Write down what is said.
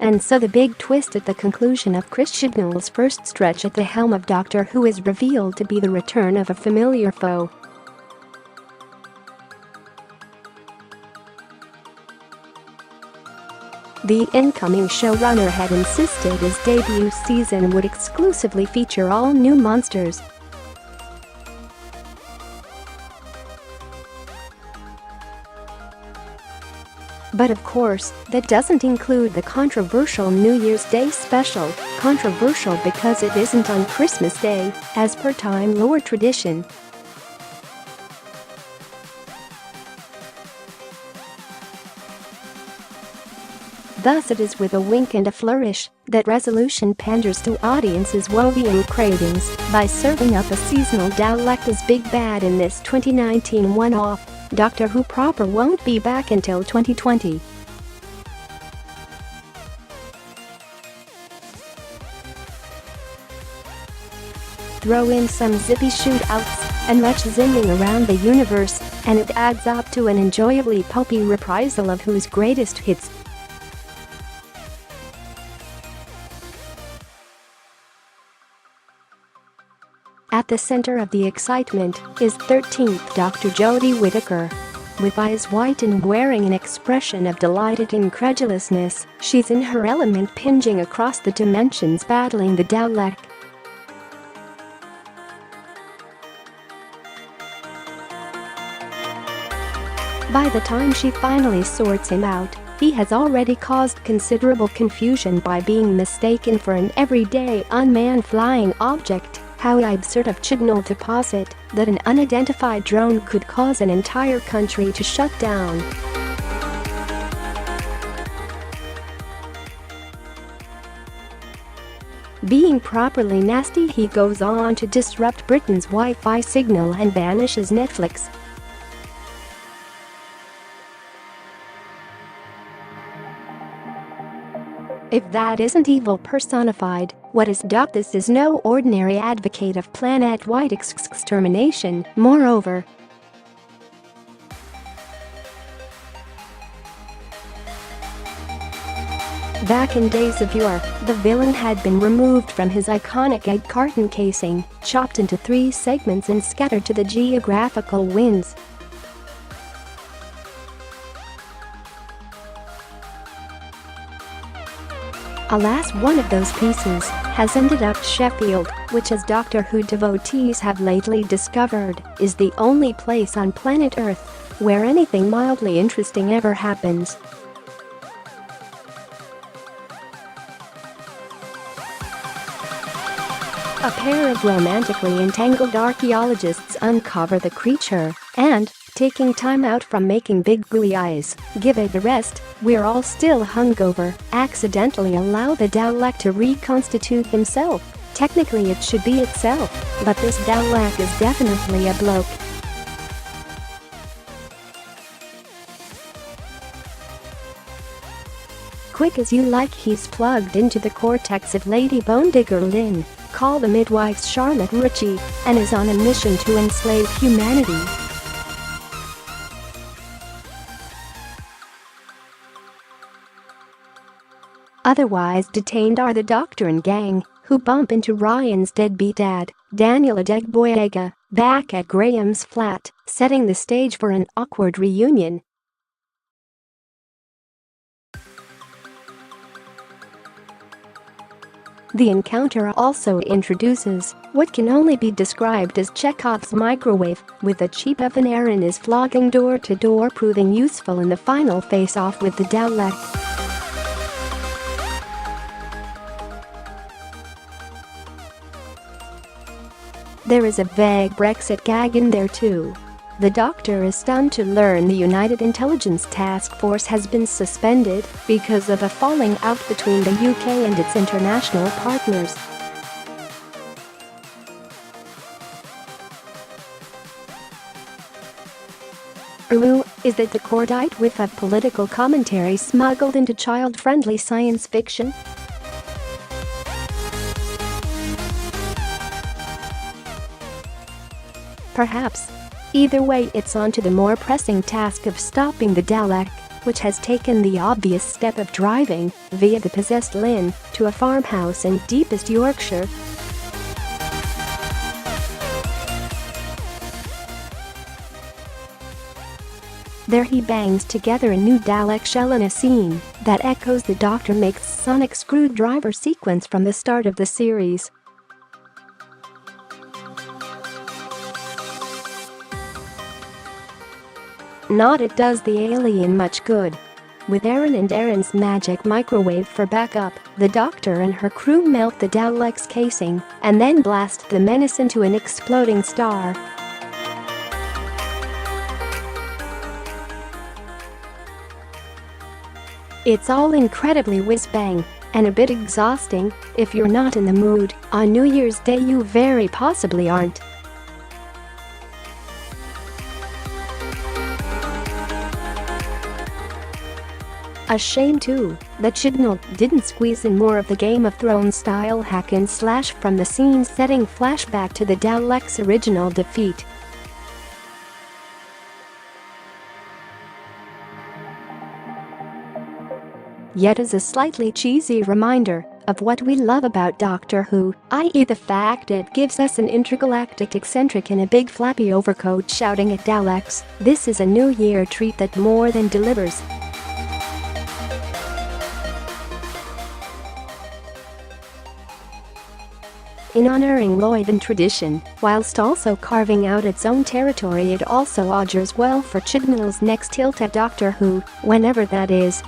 And so the big twist at the conclusion of Chris Chibnall's first stretch at the helm of Doctor Who is revealed to be the return of a familiar foe. The incoming showrunner had insisted his debut season would exclusively feature all new monsters. But of course, that doesn't include the controversial New Year's Day special, controversial because it isn't on Christmas Day, as per Time Lord tradition. Thus it is with a wink and a flourish that Resolution panders to audiences' Wovian cravings by serving up a seasonal Dalek as Big Bad in this 2019 one-off. Doctor Who proper won't be back until 2020. Throw in some zippy shootouts and much zinging around the universe, and it adds up to an enjoyably pulpy reprisal of Who's greatest hits. At the center of the excitement is 13th Doctor Jodie Whittaker. With eyes white and wearing an expression of delighted incredulousness, she's in her element, pinging across the dimensions, battling the Dalek. By the time she finally sorts him out, he has already caused considerable confusion by being mistaken for an everyday unmanned flying object. How absurd of Chibnall to posit that an unidentified drone could cause an entire country to shut down. Being properly nasty, he goes on to disrupt Britain's Wi-Fi signal and banishes Netflix. If that isn't evil personified, what is Doc? This is no ordinary advocate of planet-wide extermination. Moreover, back in days of yore, the villain had been removed from his iconic egg carton casing, chopped into 3 segments and scattered to the geographical winds. Alas, one of those pieces has ended up Sheffield, which, as Doctor Who devotees have lately discovered, is the only place on planet Earth where anything mildly interesting ever happens. A pair of romantically entangled archaeologists uncover the creature and, taking time out from making big gooey eyes, give it a rest, we're all still hungover, accidentally allow the Dalek to reconstitute himself. Technically it should be itself, but this Dalek is definitely a bloke. Quick as you like, he's plugged into the cortex of Lady Bonedigger Lynn, call the midwife Charlotte Ritchie, and is on a mission to enslave humanity. Otherwise detained are the Doctor and gang, who bump into Ryan's deadbeat dad, Daniel Adegboyega, back at Graham's flat, setting the stage for an awkward reunion. The encounter also introduces what can only be described as Chekhov's microwave, with a cheap Evan Aaron is flogging door to door, proving useful in the final face-off with the Dalek. There is a vague Brexit gag in there too. The Doctor is stunned to learn the United Intelligence Task Force has been suspended because of a falling out between the UK and its international partners. Is that the cordite whiff of political commentary smuggled into child-friendly science fiction? Perhaps. Either way, it's on to the more pressing task of stopping the Dalek. which has taken the obvious step of driving, via the possessed Lynn, to a farmhouse in deepest Yorkshire. There he bangs together a new Dalek shell in a scene that echoes the Doctor makes sonic screwdriver sequence from the start of the series. Not it does the alien much good. With Aaron and Aaron's magic microwave for backup, the Doctor and her crew melt the Dalek's casing and then blast the menace into an exploding star. It's all incredibly whiz-bang and a bit exhausting. If you're not in the mood on New Year's Day, you very possibly aren't. A shame too that Chibnall didn't squeeze in more of the Game of Thrones style hack and slash from the scene-setting flashback to the Daleks' original defeat. Yet as a slightly cheesy reminder of what we love about Doctor Who, i.e. the fact it gives us an intergalactic eccentric in a big flappy overcoat shouting at Daleks, this is a New Year treat that more than delivers. In honoring Lloyden tradition, whilst also carving out its own territory, it also augurs well for Chibnall's next tilt at Doctor Who, whenever that is.